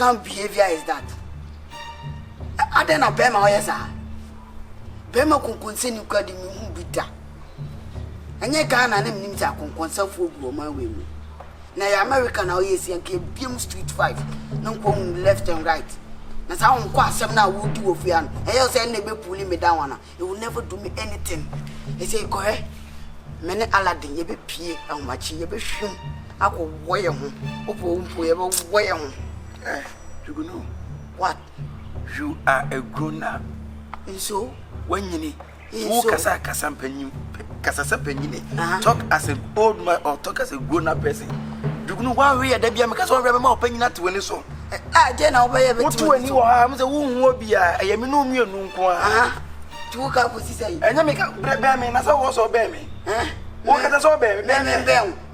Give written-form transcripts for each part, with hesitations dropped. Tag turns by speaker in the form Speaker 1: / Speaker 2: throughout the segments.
Speaker 1: kind of behavior is that? I don't know, Bema, yes, sir. Bema could consent you got him with that. And you can't name him to consult for my way. Now, American, now, yes, and came Beam Street 5, no going left and right. That's how I'm quite some now would do of yan. I also never pulling me down. It will never do me anything. He say, go ahead. Many Aladdin, you be pee, and much you be shun. I will wear him. Open whoever wear him.
Speaker 2: You know
Speaker 1: what?
Speaker 2: You are a grown up.
Speaker 1: And so,
Speaker 2: when you need, talk as an old man or talk as a grown up person. You know why we are there because I remember opinion not to any so.
Speaker 1: I didn't obey
Speaker 2: what to any arms the womb will be. I am no mere no.
Speaker 1: To work out what he say.
Speaker 2: And you make up bear me, and I also bear me. What can I so bear me?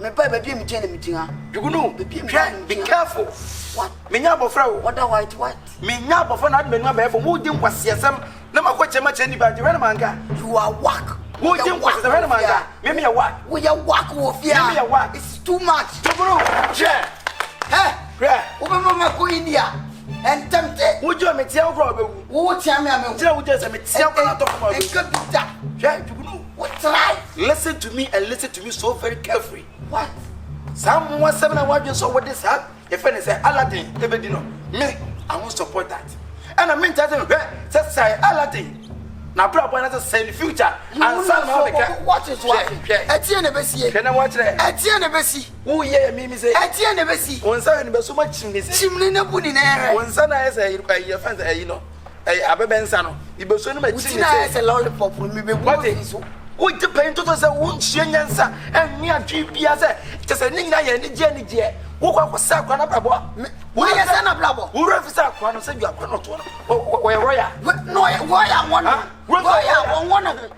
Speaker 2: My baby, be me, Jenny. You know, be careful. What? Me nyabo frau.
Speaker 1: What the white what?
Speaker 2: Me nyabo for not me no be for who didn't was yesam. Na ma kwache ma cheni ba jere manga.
Speaker 1: You are whack.
Speaker 2: Who didn't was the manga. Me a whack.
Speaker 1: We are whack wo fear.
Speaker 2: Me a whack.
Speaker 1: It's too much.
Speaker 2: Bro. Yeah.
Speaker 1: Hey. Oba mama go India. And tempted.
Speaker 2: Would you me tell bro?
Speaker 1: Who tell me I'm
Speaker 2: tell just me tell talk about
Speaker 1: it. Could be that.
Speaker 2: Yeah, you know.
Speaker 1: What's right?
Speaker 2: Listen to me and listen to me so very carefully.
Speaker 1: What?
Speaker 2: Someone 7 hours so what this have? If any say Aladdin, me, I won't support that. And I mean that say Aladdin. Now, probably not say in the future. And somehow
Speaker 1: what is what? Etienne Bessie.
Speaker 2: Can I watch it?
Speaker 1: Etienne Bessie.
Speaker 2: Oh, yeah, me say
Speaker 1: Etienne Bessie.
Speaker 2: One son so much chimney no put in air. One son I say, your friends, you know, a Bensano. You be so much
Speaker 1: a lollipop with me. What is
Speaker 2: what the paint to us a wound, Shenyansa, and near GPS, just a nina and Jenny J. Who was Sakana Brabo? Why is Anna Brabo? Who represents Sakana said you are not one? Where Roya? No, why I want one of them?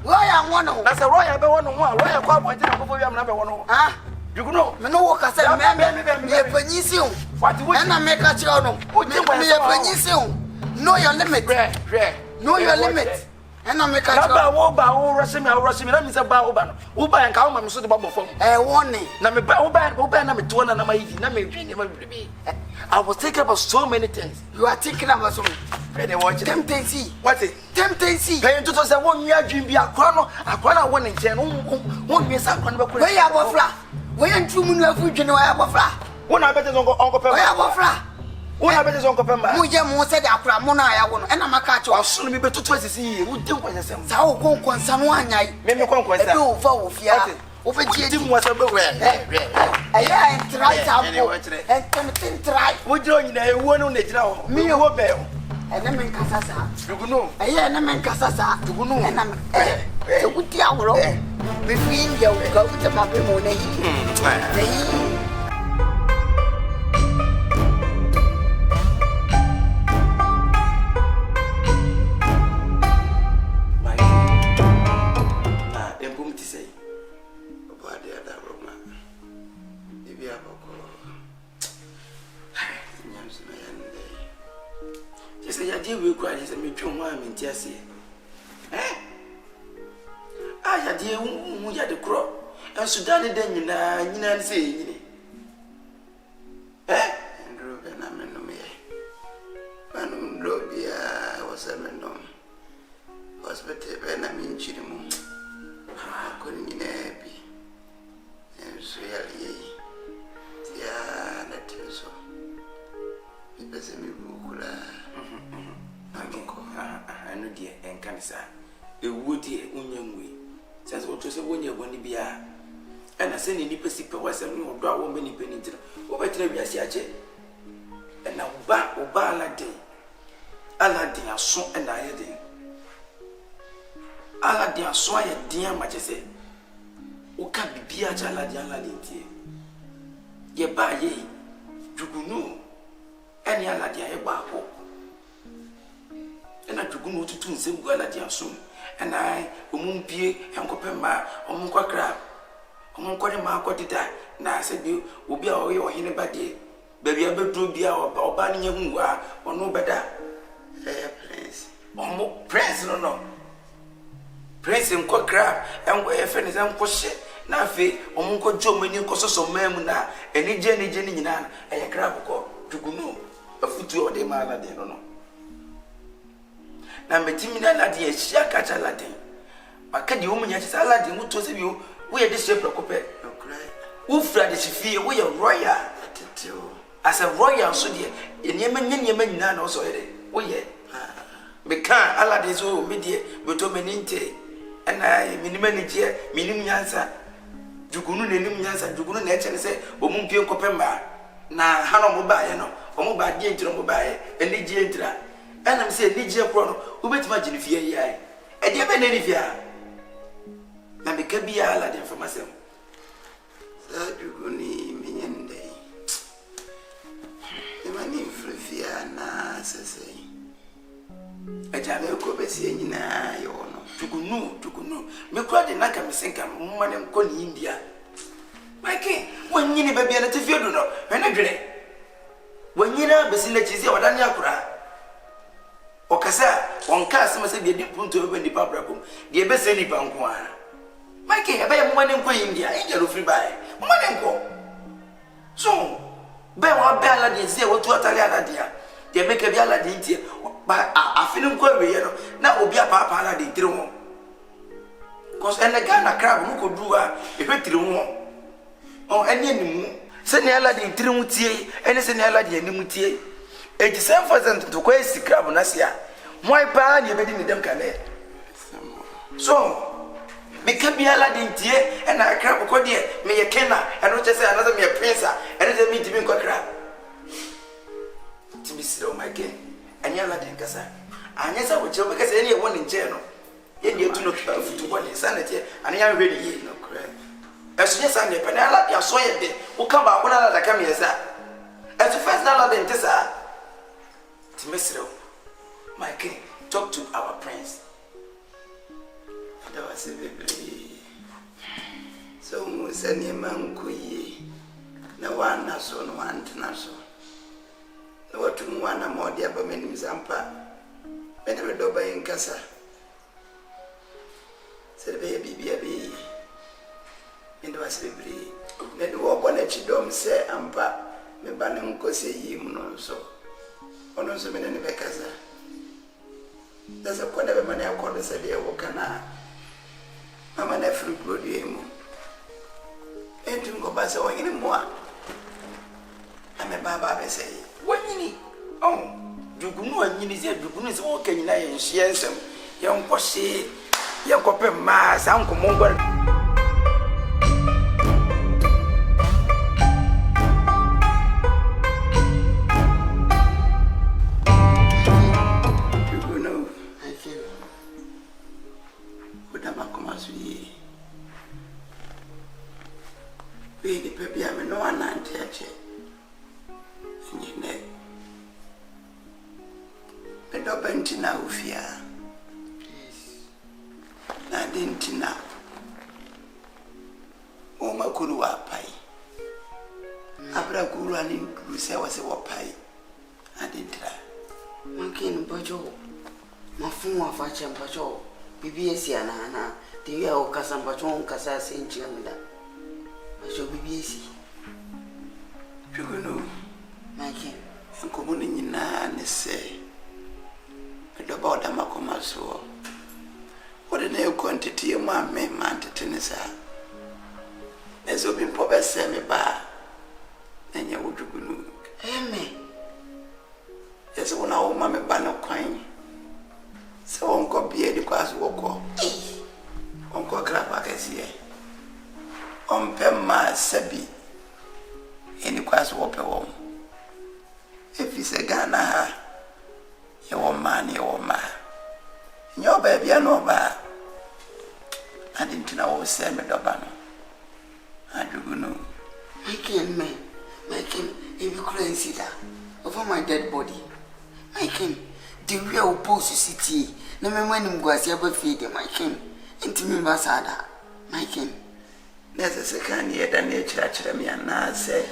Speaker 2: Why I want that's a royal one on one. Why I call my number one? You know, no work as a man, me a penisium. What do I make a child? Put me a penisium. Know your limit, know your limit. And I make a bow, rushing let me say bow, Uba and Calma, so the bubble form. A warning. I was thinking about so many things. You are thinking about so many. Temptation. What is temptation? Paying to say 1 year dream be a chrono, one in 10. 1 year, some where you have a flat. Where you 2 million food, you know, I have a flat. When I bet it's Uncle Pepper, I have a flat. What happened is Uncle Pemba? Mujam said, I won't, and I'm a catch. I'll soon be better to see you. Would do what I said. How go concern one night? Maybe conquest. No, for fear. Over Jim was a beware. I tried and try. Would you know one on the draw? Me or bell? And I'm in Casasa. You know, I am in Casasa. You know, and I'm a good hour. Between you go with the Mabimone. We cried as a mutual one in Tessie. I had the we had the crop, and Sudan then you know, say, and Ruben, I'm in the me. And Robia was a random. Was better when I'm in Chirimu. I couldn't be happy. And so, yeah, that is so. Because I'm I know dear and cancer. A woody union way. Says what was a 1 year when he be a. And I send any person was a new draw many penny to over Treviasiache. And now back or Aladdin. Aladdin, a son and I had him. Aladdin, a son, a dear much as it. Who can't be Aladdin, dear. Ye by ye, you know. Any Aladdin, a barco. And I took no to tune some well at your soon. And I, whom be and copema, or Munka crab, or Munka Marco did that. Now I said you will be all your in a body. Baby, I bet to be our banning you are or no better. Prince, or more prince, no. Prince and cock crab, and where friends and push it. Now, Fay, or Munko Joe, when you cost so mamma, and Jenny, and a crab. Jugunu, a foot or the Aladdin, no. Now, Metimina Aladdin, she catch Aladdin. But can the woman yet Aladdin who told you we are the shape of Copet? Who fled the fear? We are royal. As a royal, so dear, in Yemen, none also. Oh, yeah. Mekan Aladdin so media, but to meninte, and I minimanager, minim yansa. Jugunu nenim yansa, Jugunu nature say, Omumpion Copemba. Na Hano Mobile, or Mobile Dientro Mobile, and Nigentra. And I'm saying Nigia Chrono, who bet imagine if ye, and you have any fear. Now, me can be Aladdin for myself.
Speaker 3: Juguni Minion Day. The money for fear, na, say. I tell you, go be seeing na, you know. Jugunu. Me cried in Naka, Missenka, Madam Con India. My king, when you never be an interview, no, and a drink. When you know, Basilach is your Danyakura. Okasa, one cast must be a deep point to open the public room. The best any Panquana. My king, I buy a money in India, angel free buy. Money go. So, Bewa Bella did say what to Aladdin. They make a Aladdin tea, but I feel him query, now will be a papa Aladdin through. Cause and the Ghana crab who could do if it through. Oh, any anymore. Send Aladdin through tea, and it's an Aladdin new tea. 87% to quest the crab on Asia. Why pan you betting them can it? So, me can be Aladdin tea, and I crab called here, me a kenna, and not just another me a prince, and it's a meet to be crab. To be slow, my king, and Aladdin Cassa. And yes, I would joke because anyone in general. Yet you do not to one insanity, and I am ready, no crab. As yes, I'm the Penala, you saw it, who come back when I come here, sir. As the first Aladdin Tessa. Timesro, my king, talk to our prince. That was a baby. So, Musani Mankuyi. No one has on one to Naso. No one to one more dear Bamin Zampa. Better do by in Casa. Said baby. And was baby. Then walk on a chidom say, Ampa, me banum cose him no so. Ono so mene nebekaza. Dasa kwa na bemane akodo se de wokana. Mama na free produce mu. Entu ngo basa wonyini moa. Ame baba be say, "Wonyini." Oh, Jugunu anyini se Jugunu se wo kanyina ye nhye nsem. Ye nkwohye, ye nkopɛ ma sa nkomongware. Baby, baby, I'm no one auntie. And you know, but no bentina ufia. Yes. Na dentina. Oma kuru wapai. Abra kuru anin kuru se wase wapai. Adintra.
Speaker 1: Makin bajo. Mafu wafache bajo. Bibi esi ana. Tiwe okasa bajo okasa senchi ngada. So BBC.
Speaker 3: Jugunu,
Speaker 1: my king,
Speaker 3: and communing in an say. But about the Macomaso. What a new quantity of my man to Tennessee. There's open poor semi bar. Then you would Jugunu.
Speaker 1: Amen.
Speaker 3: Yes, one hour, Mamma Banner coin. So Uncle Beer the class walk. Uncle Crabback here. Pema Sabi any class whoopper womb. If it's a Ghana, your man, your ma. Your baby, I know ba. I didn't know what Sammy Dobano. I do know.
Speaker 1: My king, if you couldn't see that over my dead body. My king, the real post to city. No man when him was ever feeding my king. Into me, Basada, my king.
Speaker 3: There's a second year than nature, me and I say,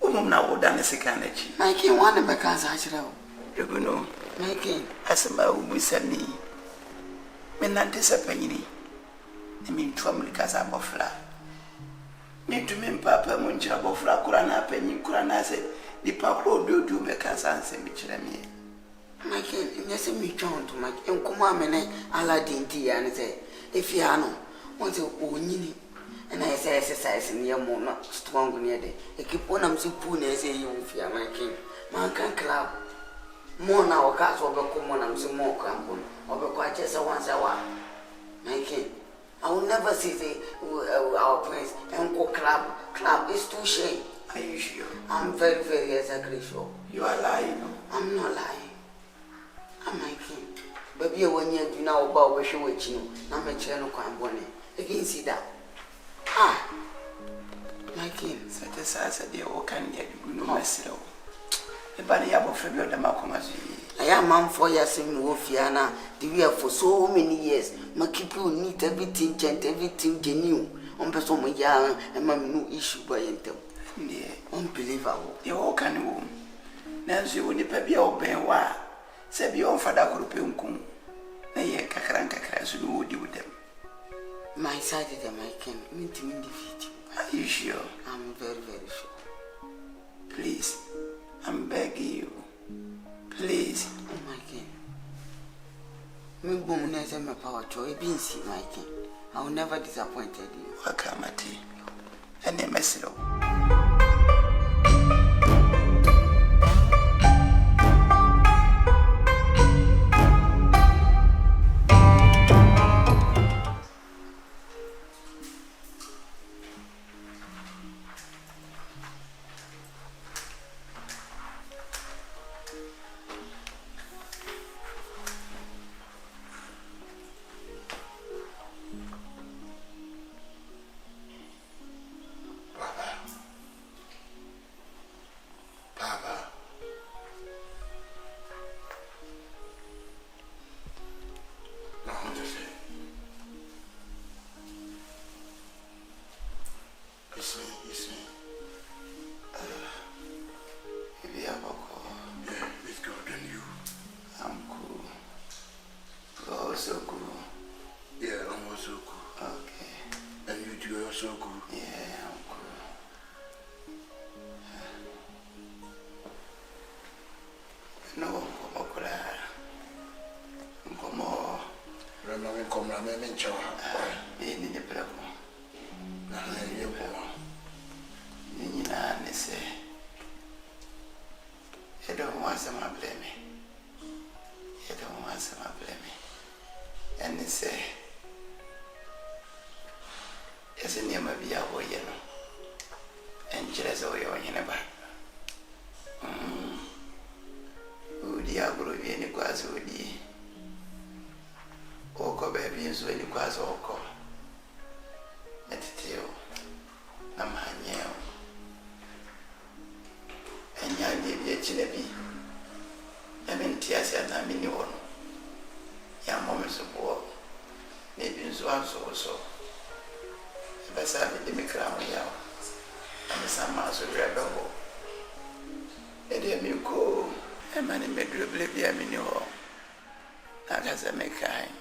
Speaker 3: na would done a second.
Speaker 1: My king, one of the cars, I should have.
Speaker 3: You know,
Speaker 1: My king,
Speaker 3: as a man who send me. When not disappointing, I mean, family casa bofla. Need to mean Papa Muncha bofla, Kurana, Penny Kurana said, The Pablo do make us answer me.
Speaker 1: My king, yes, me count to my Uncle Aladdin tea and say, if you are no, once you own and I say exercise in your more not strong near day. I keep on am so poor say you fear my king. Man can club. More now, cast over common and some more crampon, over quite just once a while. My king, I will never see our prince and go club. Club is too shame.
Speaker 3: Are you sure?
Speaker 1: I'm very, very exactly sure.
Speaker 3: You are lying.
Speaker 1: I'm not lying. I'm my king. Baby, when you do now about where she with you, I'm a channel crime bonnet. You can see that. Ah, my king.
Speaker 3: Such as I said, you can get no myself. The body of Fabio de Macomas.
Speaker 1: I am man 4 years in Wolfiana, the year for so many years. My keep you neat everything, gent, everything genuine. On person, my young and my new issue by them. Unbelievable. You all can womb. Nancy will nip be open. Why? Say be on Father Groupum. Nay, Cacranca crash would do with them. My side is my king, mean to me defeat you.
Speaker 3: Are you sure?
Speaker 1: I'm very, very sure.
Speaker 3: Please, I'm begging you. Please.
Speaker 1: Oh, my king. Me boom has my power to a bean see, my king. I will never disappoint you.
Speaker 3: Wakamati. And a message. So cool.
Speaker 4: Yeah, I'm also cool.
Speaker 3: Okay.
Speaker 4: And you two are also cool.
Speaker 3: Yeah, I'm cool. No, como cura. Como.
Speaker 4: Remember, come, remember, chow.
Speaker 3: Ni ni prego.
Speaker 4: Na ni prego.
Speaker 3: Ni na ni se. You don't want some blame. You don't want some blame. And they say, yes, in your maybe a boy, and just away on your neighbor. Would you have grown any quasi would ye? Oko babies when you quasi oko. Metitio, Namanya, and yan be a chinebi. I mean, tears and I mean, you one. Young moments of war, maybe in so. If I said the Micram, and the summer so rebel. A dear me go, a man in bedroom, be a minio. That has a make kind.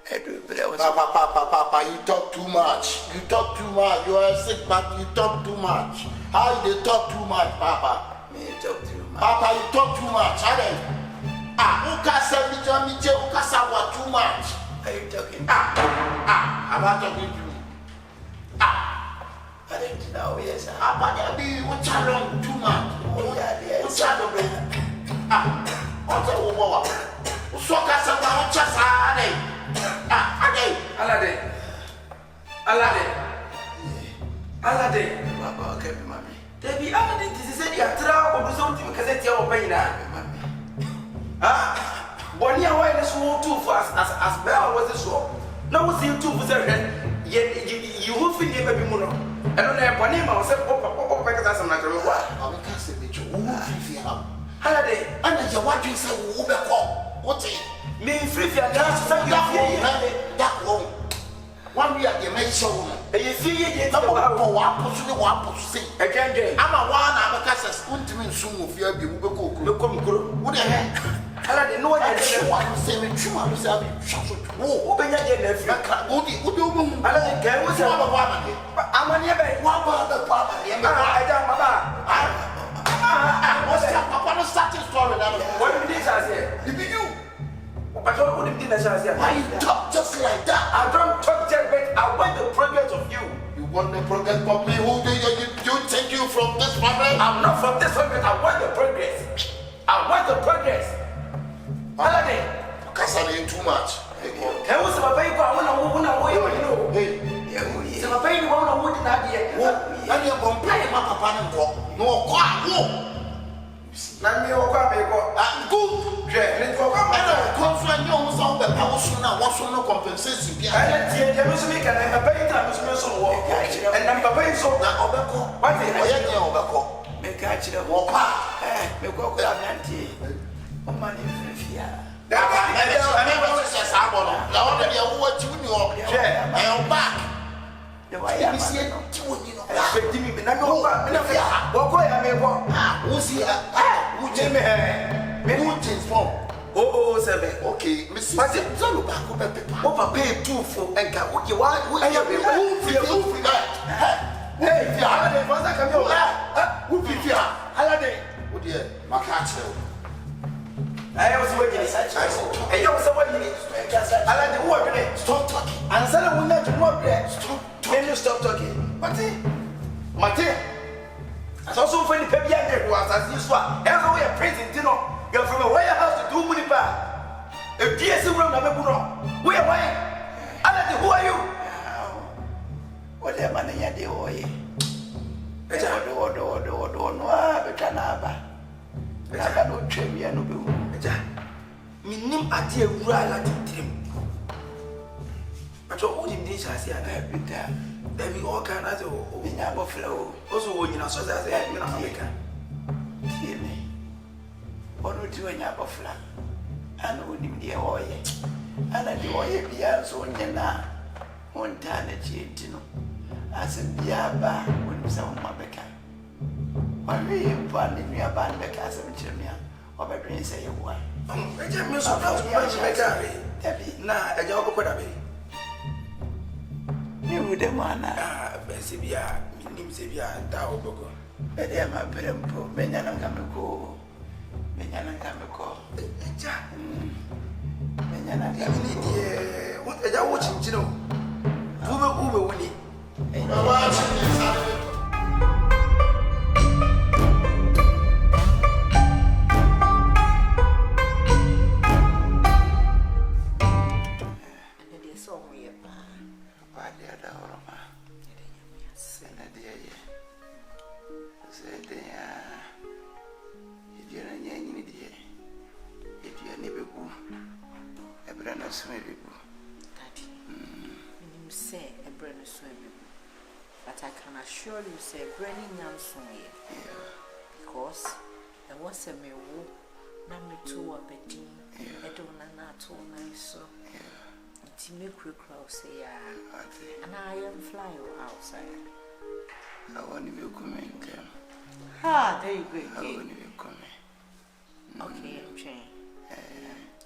Speaker 4: Papa, you talk too much. You talk too much. You are sick, but you talk too much. How you talk too much, Papa?
Speaker 3: Me talk too much.
Speaker 4: Papa, you talk too much. Ukasa Mijo, Ukasa what too much.
Speaker 3: Are you talking?
Speaker 4: I'm not talking to you.
Speaker 3: I didn't know, yes,
Speaker 4: Papa, you challenge too much.
Speaker 3: Oh, yeah, yes.
Speaker 4: Challenge. What's a woman? Sokasa, Chasade.
Speaker 2: Aladdin.
Speaker 3: Papa, okay, mommy.
Speaker 2: There be Aladdin, this is a trial or something because you're paying that. One year why this war too fast as Bell was a sword. Now was you two for you will think you may be mono. I don't have one name, I was oh, because that's a matter of what.
Speaker 4: I'm a castle, Mitchell. Who will you have?
Speaker 2: Holiday,
Speaker 4: And you're watching say, who will call? What's it?
Speaker 2: me free for your dance,
Speaker 4: that won't. 1 year, you may show me.
Speaker 2: and you see it,
Speaker 4: I'm a see.
Speaker 2: I can't get.
Speaker 4: I'm a one, I'm a castle, squinting soon with your beautiful cook.
Speaker 2: Look, come,
Speaker 4: What the heck?
Speaker 2: Aladdin, no one
Speaker 4: I'm
Speaker 2: has
Speaker 4: sure I'm saying, true, I'm saying,
Speaker 2: open your nephew.
Speaker 4: what do you mean?
Speaker 2: Aladdin, can we say I'm a nearby?
Speaker 4: What about the papa?
Speaker 2: I don't know.
Speaker 4: sorry now.
Speaker 2: What did this say?
Speaker 4: It be you.
Speaker 2: But what did this say?
Speaker 4: Why you talk just like that?
Speaker 2: I don't talk just but I want the progress of you.
Speaker 4: You want the progress from me? Who do you take you from this family?
Speaker 2: I'm not from this family. I want the progress. I want the progress. Aladdin.
Speaker 4: Because I need too much.
Speaker 2: Can we say my baby? I want to know.
Speaker 4: Hey.
Speaker 2: Say my baby. I want to know that here.
Speaker 4: And you're going to play my papa and go. No, go.
Speaker 2: Let me go.
Speaker 4: Good.
Speaker 2: Let's go.
Speaker 4: I don't come from your own the power sooner. What's no compensation?
Speaker 2: I let you make a baby time is so walk. And I'm the baby so now. What is it?
Speaker 3: Me catch the walk. Me go to Atlantic. Oh, money for fear.
Speaker 4: I never said Sabon. Now, what you know, I am back.
Speaker 3: The way I see it,
Speaker 2: Expecting me, but I know what I may walk.
Speaker 4: Who's here? Who Jimmy? Who is from?
Speaker 2: Oh, 7.
Speaker 4: Okay, Miss Martin, don't back up a paper.
Speaker 2: Overpay 2 for and can what you want. Who
Speaker 4: I have been moved for that. Hey,
Speaker 2: Aladdin, what's that coming over?
Speaker 4: Who be here?
Speaker 2: Aladdin.
Speaker 4: Oh dear, my cat's
Speaker 2: I was waiting. And you also waiting. Aladdin, who are you?
Speaker 4: Stop talking.
Speaker 2: And Salah will not work there.
Speaker 4: Stop
Speaker 2: Can you stop talking? Mate, I saw so funny baby who was as you swap. Every way a prince in Tino. You're from a warehouse to do money back. A PSC room, I'm a where am I? Aladdin, who are you?
Speaker 3: what the money you do? No trivia, no be.
Speaker 2: Minim ati ewura Aladdin trim. But what would this I say? There be all kind of
Speaker 3: Flow.
Speaker 2: also when you know so that I mean America.
Speaker 3: Hear me. What would you in your buffalo? And would him dear oil. And I do oil be as on your na. One time at you, as a biaba when some Mabeka. Why are you finding me a band because of Jimmy? Or my brain say you were.
Speaker 2: I just miss a nah, a job of what
Speaker 3: You would demand
Speaker 2: Bessibia, Minim Sibia, Tao Bogo.
Speaker 3: but they are my pedampo, Benjamin Kamiko. Benjamin Kamiko. Benjamin Kamiko.
Speaker 2: What are you watching, Gino? Uber Winnie.
Speaker 4: I'm watching this.
Speaker 5: But I can assure you, say, Brennan Yanson, because there was a meal, number 2 up a team, a donor, too nice, so it's me quick cross, and I am flying outside.
Speaker 3: I want you coming.
Speaker 5: Ah, there you go.
Speaker 3: I want you coming.
Speaker 5: Okay, I'm trying.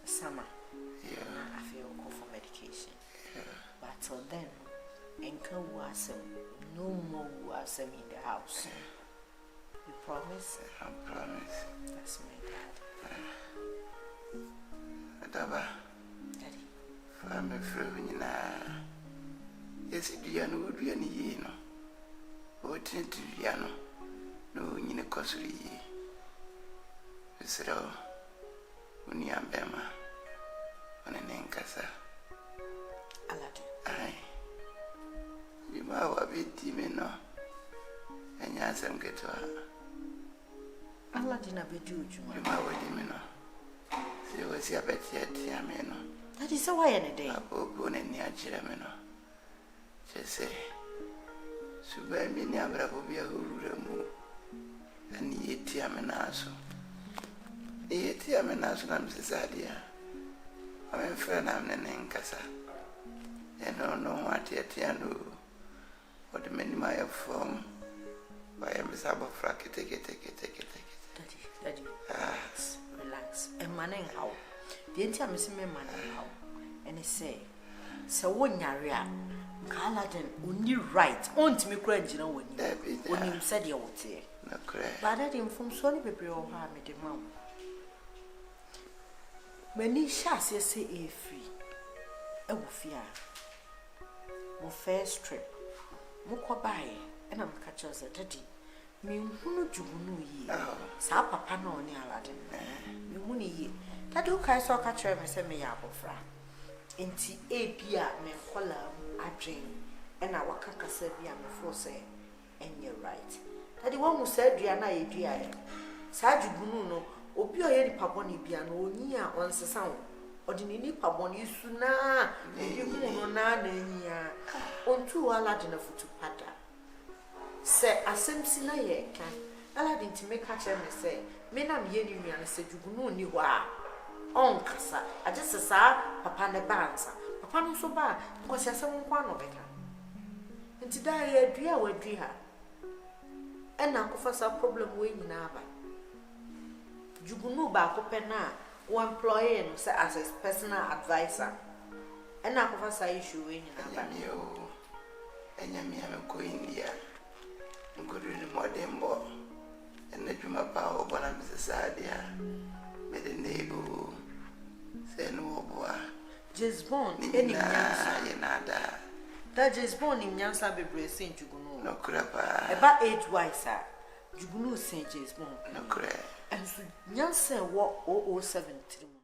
Speaker 5: Summer, I feel go for medication. But till then, Enka was no more was in the house. You promise?
Speaker 3: I promise.
Speaker 5: That's my dad.
Speaker 3: Daba,
Speaker 5: Daddy.
Speaker 3: I'm afraid you know. Yes, Diana would be any year, no. What to Diana? No, you know, costly. It's all when you are Bema on an Encasa.
Speaker 5: Aladdin.
Speaker 3: Aye. You might have been teaming, no. And yes, I'm get to her.
Speaker 5: Aladdin, I be do you.
Speaker 3: You might have been, no. See what's your bet yet, Yamino.
Speaker 5: That is so why any day.
Speaker 3: I will go in near Jiramino. Just say, Subai Minabra will be a who and yet Yamenaso. Yet Yamenaso, I'm Cesaria. I'm a friend, I'm an Encasa. And don't know what yet Yanu. What the many my form. Why am I Sabo Frack? Take it.
Speaker 5: Daddy, relax. And manning how? The entire missing me manning how? And he say, so when you're Aladdin, only right, on to me crying, you know, when you said you would say.
Speaker 3: No cry.
Speaker 5: But I didn't inform Sonny Baby or harm me, the mom. Many shas say a free. A wofia. Mo first trip. Moko buy and I'm catch us a daddy. Me hunu jubunu ye. Sa papa no ni Aladdin. Me muni ye. Tadu kai so catch me say me ya bofra. Enti ebia me kola adwen and I waka kasa bia me for say and you're right. Tadi one who said dua na ye dua e. Sa jubunu no obi oye ni paboni bia no onyi a onsesa wo. Odini ni paboni isu na ebi hu no na nyia. Ontu Aladdin afutu pada. Se asemsi na ye kan. Aladdin ti make catch me say me na me ye ni nua na se jubunu ni ho a. On kasa ajese saa papa ne bansa papa no so ba ngosi asem nkwa no beka nti da ye dua wadui ha ena akofa sa problem we nyina aba jugunu ba ko pena wo employee no say as a personal advisor ena akofa sa issue we nyina aba
Speaker 3: enyame ya ko India ngodu ni modembo ena juma pa obona msesadia mede nebo Senobua
Speaker 5: Jesbon any nyansa
Speaker 3: yenada
Speaker 5: that Jesbon in nyansa bebre sin jugunu
Speaker 3: no krapa
Speaker 5: eba age wise jugunu sin Jesbon
Speaker 3: no kre
Speaker 5: and so nyansa wo 007